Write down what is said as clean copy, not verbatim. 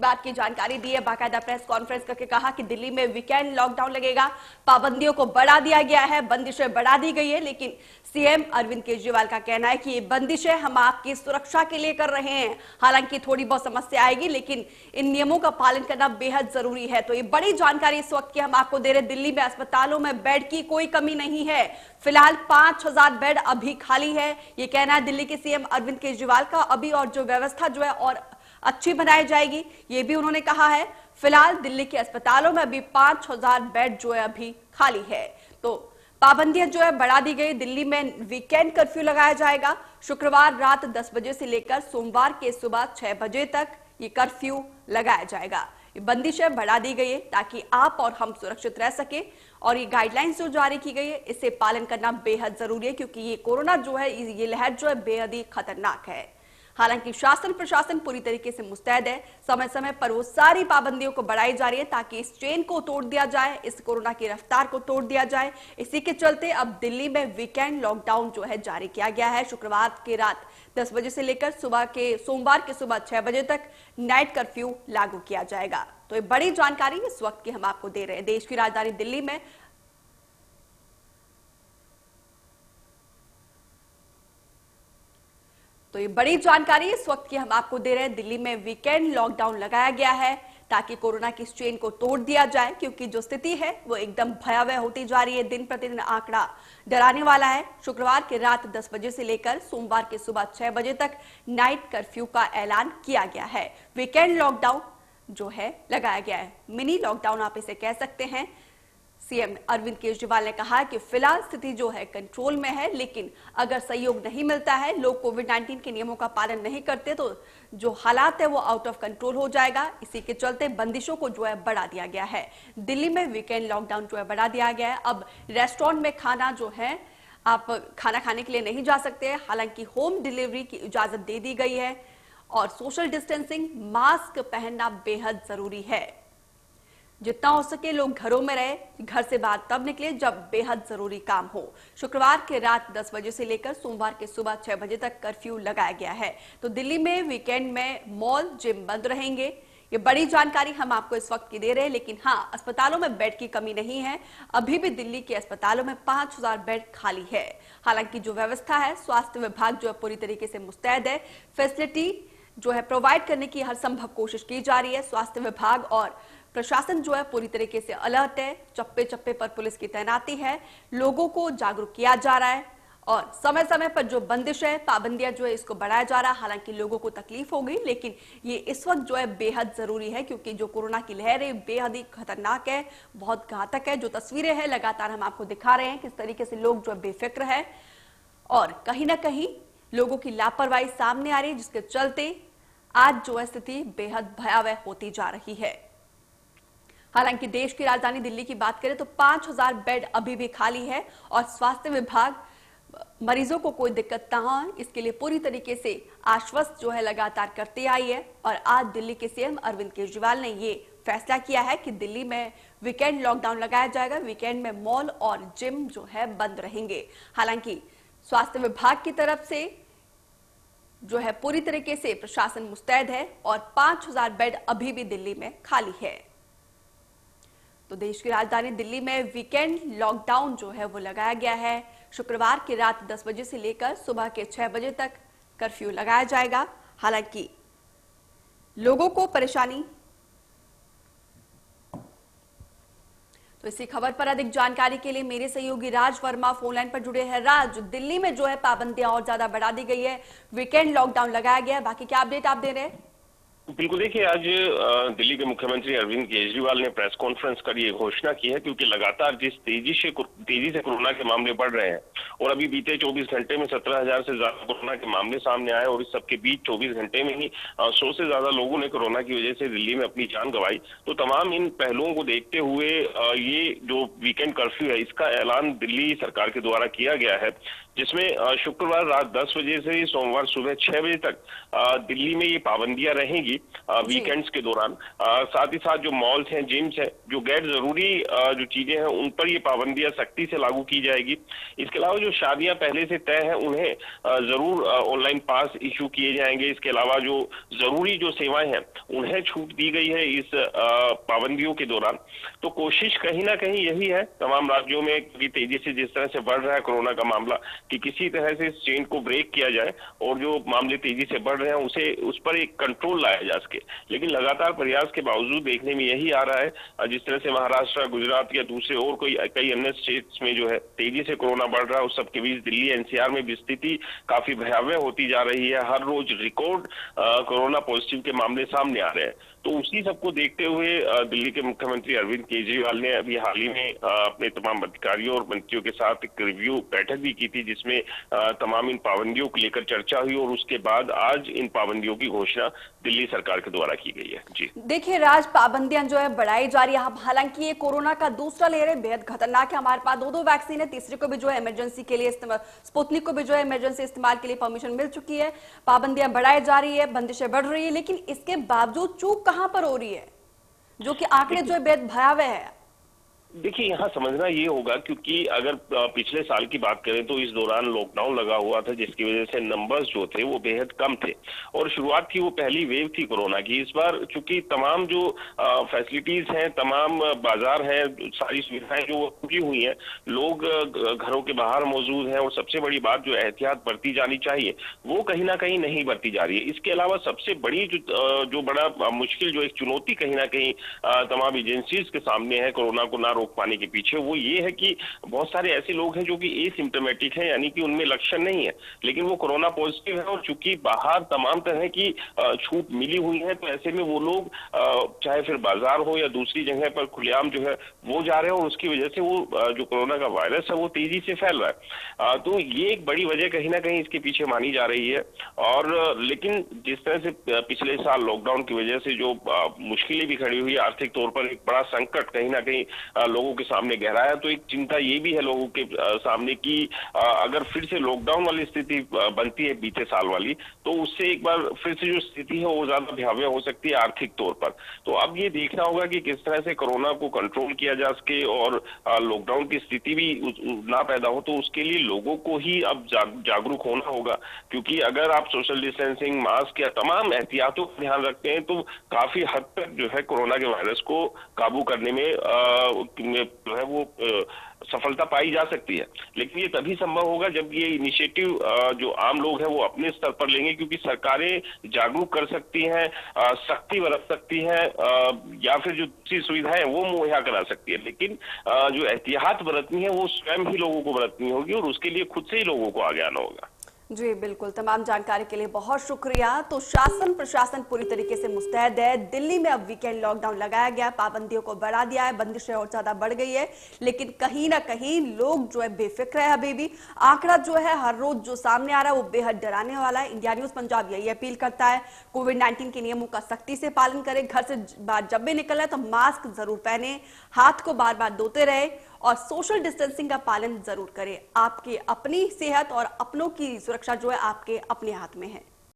बात की जानकारी दी है, बाकायदा प्रेस कॉन्फ्रेंस करके कहा कि दिल्ली में वीकेंड लॉकडाउन लगेगा, पाबंदियों को बढ़ा दिया गया है, बंदिशें बढ़ा दी गई है। लेकिन सीएम अरविंद केजरीवाल का कहना है कि ये बंदिशें हम आपकी सुरक्षा के लिए कर रहे हैं। हालांकि थोड़ी बहुत समस्या आएगी, लेकिन इन नियमों का पालन करना बेहद जरूरी है। तो ये बड़ी जानकारी इस वक्त की हम आपको दे रहे हैं। दिल्ली में अस्पतालों में बेड की कोई कमी नहीं है। फिलहाल 5000 बेड अभी खाली है, ये कहना है दिल्ली के सीएम अरविंद केजरीवाल का। अभी और जो व्यवस्था जो है और अच्छी बनाई जाएगी, ये भी उन्होंने कहा है। फिलहाल दिल्ली के अस्पतालों में अभी 5000 बेड जो है अभी खाली है। तो पाबंदियां जो है बढ़ा दी गई। दिल्ली में वीकेंड कर्फ्यू लगाया जाएगा। शुक्रवार रात 10 बजे से लेकर सोमवार के सुबह 6 बजे तक ये कर्फ्यू लगाया जाएगा। ये बंदिशें बढ़ा दी गई है ताकि आप और हम सुरक्षित रह सके। और ये गाइडलाइंस जो जारी की गई है, इसे पालन करना बेहद जरूरी है, क्योंकि ये कोरोना जो है, ये लहर जो है बेहद ही खतरनाक है। हालांकि शासन प्रशासन पूरी तरीके से मुस्तैद है। समय समय पर वो सारी पाबंदियों को बढ़ाई जा रही है ताकि इस चेन को तोड़ दिया जाए, इस कोरोना की रफ्तार को तोड़ दिया जाए। इसी के चलते अब दिल्ली में वीकेंड लॉकडाउन जो है जारी किया गया है। शुक्रवार की रात 10 बजे से लेकर सोमवार के सुबह 6 बजे तक नाइट कर्फ्यू लागू किया जाएगा। तो ये बड़ी जानकारी इस वक्त की हम आपको दे रहे हैं। देश की राजधानी दिल्ली में तो ये बड़ी जानकारी इस वक्त की हम आपको दे रहे हैं। दिल्ली में वीकेंड लॉकडाउन लगाया गया है ताकि कोरोना की इस चेन को तोड़ दिया जाए, क्योंकि जो स्थिति है वो एकदम भयावह होती जा रही है। दिन प्रतिदिन आंकड़ा डराने वाला है। शुक्रवार की रात 10 बजे से लेकर सोमवार की सुबह 6 बजे तक नाइट कर्फ्यू का ऐलान किया गया है। वीकेंड लॉकडाउन जो है लगाया गया है, मिनी लॉकडाउन आप इसे कह सकते हैं। सीएम अरविंद केजरीवाल ने कहा कि फिलहाल स्थिति जो है कंट्रोल में है, लेकिन अगर सहयोग नहीं मिलता है, लोग कोविड-19 के नियमों का पालन नहीं करते, तो जो हालात है वो आउट ऑफ कंट्रोल हो जाएगा। इसी के चलते बंदिशों को जो है बढ़ा दिया गया है। दिल्ली में वीकेंड लॉकडाउन जो है बढ़ा दिया गया है। अब रेस्टोरेंट में खाना जो है, आप खाना खाने के लिए नहीं जा सकते। हालांकि होम डिलीवरी की इजाजत दे दी गई है और सोशल डिस्टेंसिंग, मास्क पहनना बेहद जरूरी है। जितना हो सके लोग घरों में रहे, घर से बाहर तब निकले जब बेहद जरूरी काम हो। शुक्रवार के रात 10 बजे से लेकर सोमवार के सुबह 6 बजे तक कर्फ्यू लगाया गया है। तो दिल्ली में वीकेंड में मॉल, जिम बंद रहेंगे। ये बड़ी जानकारी हम आपको इस वक्त की दे रहे हैं। लेकिन हाँ, अस्पतालों में बेड की कमी नहीं है। अभी भी दिल्ली के अस्पतालों में 5000 बेड खाली है। हालांकि जो व्यवस्था है, स्वास्थ्य विभाग जो है पूरी तरीके से मुस्तैद है। फैसिलिटी जो है प्रोवाइड करने की हर संभव कोशिश की जा रही है। स्वास्थ्य विभाग और प्रशासन जो है पूरी तरीके से अलर्ट है। चप्पे चप्पे पर पुलिस की तैनाती है। लोगों को जागरूक किया जा रहा है और समय समय पर जो बंदिश है, पाबंदियां जो है, इसको बढ़ाया जा रहा है। हालांकि लोगों को तकलीफ होगी, लेकिन ये इस वक्त जो है बेहद जरूरी है, क्योंकि जो कोरोना की लहर है बेहद ही खतरनाक है, बहुत घातक है। जो तस्वीरें हैं लगातार हम आपको दिखा रहे हैं किस तरीके से लोग जो है बेफिक्र है और कहीं ना कहीं लोगों की लापरवाही सामने आ रही है, जिसके चलते आज जो है स्थिति बेहद भयावह होती जा रही है। हालांकि देश की राजधानी दिल्ली की बात करें तो 5000 बेड अभी भी खाली है और स्वास्थ्य विभाग मरीजों को कोई दिक्कत ना हो, इसके लिए पूरी तरीके से आश्वस्त जो है लगातार करती आई है। और आज दिल्ली के सीएम अरविंद केजरीवाल ने ये फैसला किया है कि दिल्ली में वीकेंड लॉकडाउन लगाया जाएगा। वीकेंड में मॉल और जिम जो है बंद रहेंगे। हालांकि स्वास्थ्य विभाग की तरफ से जो है पूरी तरीके से प्रशासन मुस्तैद है और 5000 बेड अभी भी दिल्ली में खाली है। तो देश की राजधानी दिल्ली में वीकेंड लॉकडाउन जो है वो लगाया गया है। शुक्रवार की रात 10 बजे से लेकर सुबह के 6 बजे तक कर्फ्यू लगाया जाएगा। हालांकि लोगों को परेशानी। तो इसी खबर पर अधिक जानकारी के लिए मेरे सहयोगी राज वर्मा फोन लाइन पर जुड़े हैं। राज, दिल्ली में जो है पाबंदियां और ज्यादा बढ़ा दी गई है, वीकेंड लॉकडाउन लगाया गया है, बाकी क्या अपडेट आप दे रहे हैं? बिल्कुल, देखिए आज दिल्ली के मुख्यमंत्री अरविंद केजरीवाल ने प्रेस कॉन्फ्रेंस कर ये घोषणा की है, क्योंकि लगातार जिस तेजी से कोरोना के मामले बढ़ रहे हैं और अभी बीते 24 घंटे में 17,000 से ज्यादा कोरोना के मामले सामने आए और इस सबके बीच 24 घंटे में ही 100 से ज्यादा लोगों ने कोरोना की वजह से दिल्ली में अपनी जान गंवाई। तो तमाम इन पहलुओं को देखते हुए ये जो वीकेंड कर्फ्यू है, इसका ऐलान दिल्ली सरकार के द्वारा किया गया है। जिसमें शुक्रवार रात 10 बजे से सोमवार सुबह 6 बजे तक दिल्ली में ये पाबंदियां रहेंगी वीकेंड्स के दौरान। साथ ही साथ जो मॉल्स हैं, जिम्स हैं, जो गैर जरूरी जो चीजें हैं उन पर ये पाबंदियां सख्ती से लागू की जाएगी। इसके अलावा जो शादियां पहले से तय है उन्हें जरूर ऑनलाइन पास इशू किए जाएंगे। इसके अलावा जो जरूरी जो सेवाएं हैं उन्हें छूट दी गई है इस पाबंदियों के दौरान। तो कोशिश कहीं ना कहीं यही है तमाम राज्यों में, क्योंकि तेजी से जिस तरह से बढ़ रहा है कोरोना का मामला, कि किसी तरह से इस चेन को ब्रेक किया जाए और जो मामले तेजी से बढ़ रहे हैं उस पर एक कंट्रोल लाया जा सके। लेकिन लगातार प्रयास के बावजूद देखने में यही आ रहा है, जिस तरह से महाराष्ट्र, गुजरात या दूसरे और कई अन्य स्टेट्स में जो है तेजी से कोरोना बढ़ रहा है, उस सबके बीच दिल्ली एनसीआर में भी स्थिति काफी भयावह होती जा रही है। हर रोज रिकॉर्ड कोरोना पॉजिटिव के मामले सामने आ रहे हैं। तो उसी सबको देखते हुए दिल्ली के मुख्यमंत्री अरविंद केजरीवाल ने अभी हाल ही में अपने तमाम अधिकारियों और मंत्रियों के साथ एक रिव्यू बैठक भी की थी, जिसमें तमाम इन पाबंदियों को लेकर चर्चा हुई और उसके बाद आज इन पाबंदियों की घोषणा दिल्ली सरकार के द्वारा की गई है। जी देखिए राज, पाबंदियां जो है बढ़ाई जा रही है। हालांकि ये कोरोना का दूसरा लेयर है, बेहद खतरनाक है। हमारे पास दो वैक्सीन है, तीसरे को भी जो है इमरजेंसी के लिए इस्तेमाल, स्पुतनिक को भी जो है इमरजेंसी इस्तेमाल के लिए परमिशन मिल चुकी है। पाबंदियां बढ़ाई जा रही है, बंदिशें बढ़ रही है, लेकिन इसके बावजूद चूक कहां पर हो रही है, जो कि आंकड़े जो है बेहद भयावह है। देखिए, यहाँ समझना ये होगा, क्योंकि अगर पिछले साल की बात करें तो इस दौरान लॉकडाउन लगा हुआ था, जिसकी वजह से नंबर्स जो थे वो बेहद कम थे और शुरुआत थी वो पहली वेव थी कोरोना की। इस बार चूंकि तमाम जो फैसिलिटीज हैं, तमाम बाजार हैं, सारी सुविधाएं जो खुली हुई हैं, लोग घरों के बाहर मौजूद हैं और सबसे बड़ी बात जो एहतियात बरती जानी चाहिए वो कहीं ना कहीं नहीं बरती जा रही है। इसके अलावा सबसे बड़ी जो बड़ा मुश्किल, जो एक चुनौती कहीं ना कहीं तमाम एजेंसीज के सामने है कोरोना को ना रोक पाने के पीछे, वो ये है कि बहुत सारे ऐसे लोग हैं जो कि एसिम्प्टोमेटिक हैं, यानी कि उनमें लक्षण नहीं है लेकिन वो कोरोना पॉजिटिव है, और चूंकि बाहर तमाम तरह की छूट मिली हुई है, तो ऐसे में वो लोग चाहे फिर बाजार हो या दूसरी जगह पर खुलेआम जो है वो जा रहे हैं और उसकी वजह से वो जो कोरोना का वायरस है वो तेजी से फैल रहा है। तो ये एक बड़ी वजह कहीं ना कहीं इसके पीछे मानी जा रही है। और लेकिन जिस तरह से पिछले साल लॉकडाउन की वजह से जो मुश्किलें भी खड़ी हुई, आर्थिक तौर पर एक बड़ा संकट कहीं ना कहीं लोगों के सामने गहराया, तो एक चिंता ये भी है लोगों के सामने कि अगर फिर से लॉकडाउन वाली स्थिति बनती है बीते साल वाली, तो उससे एक बार फिर से जो स्थिति है वो ज्यादा भयावह हो सकती है आर्थिक तौर पर। तो अब ये देखना होगा कि किस तरह से कोरोना को कंट्रोल किया जा सके और लॉकडाउन की स्थिति भी ना पैदा हो, तो उसके लिए लोगों को ही अब जागरूक होना होगा। क्योंकि अगर आप सोशल डिस्टेंसिंग, मास्क या तमाम एहतियातों का ध्यान रखते हैं तो काफी हद तक जो है कोरोना के वायरस को काबू करने में जो है वो सफलता पाई जा सकती है। लेकिन ये तभी संभव होगा जब ये इनिशिएटिव जो आम लोग हैं वो अपने स्तर पर लेंगे, क्योंकि सरकारें जागरूक कर सकती हैं, सख्ती बरत सकती हैं, या फिर जो दूसरी सुविधाएं वो मुहैया करा सकती है, लेकिन जो एहतियात बरतनी है वो स्वयं ही लोगों को बरतनी होगी और उसके लिए खुद से ही लोगों को आगे आना होगा। जी बिल्कुल, तमाम जानकारी के लिए बहुत शुक्रिया। तो शासन प्रशासन पूरी तरीके से मुस्तैद है। दिल्ली में अब वीकेंड लॉकडाउन लगाया गया, पाबंदियों को बढ़ा दिया है, बंदिशें और ज्यादा बढ़ गई है, लेकिन कहीं ना कहीं लोग जो है बेफिक्र है अभी भी। आंकड़ा जो है हर रोज जो सामने आ रहा है वो बेहद डराने वाला है। इंडिया न्यूज पंजाब यही अपील करता है, कोविड-19 के नियमों का सख्ती से पालन करें, घर से बाहर जब भी निकल रहे तो मास्क जरूर पहने, हाथ को बार बार धोते रहे और सोशल डिस्टेंसिंग का पालन जरूर करें। आपकी अपनी सेहत और अपनों की सुरक्षा जो है आपके अपने हाथ में है।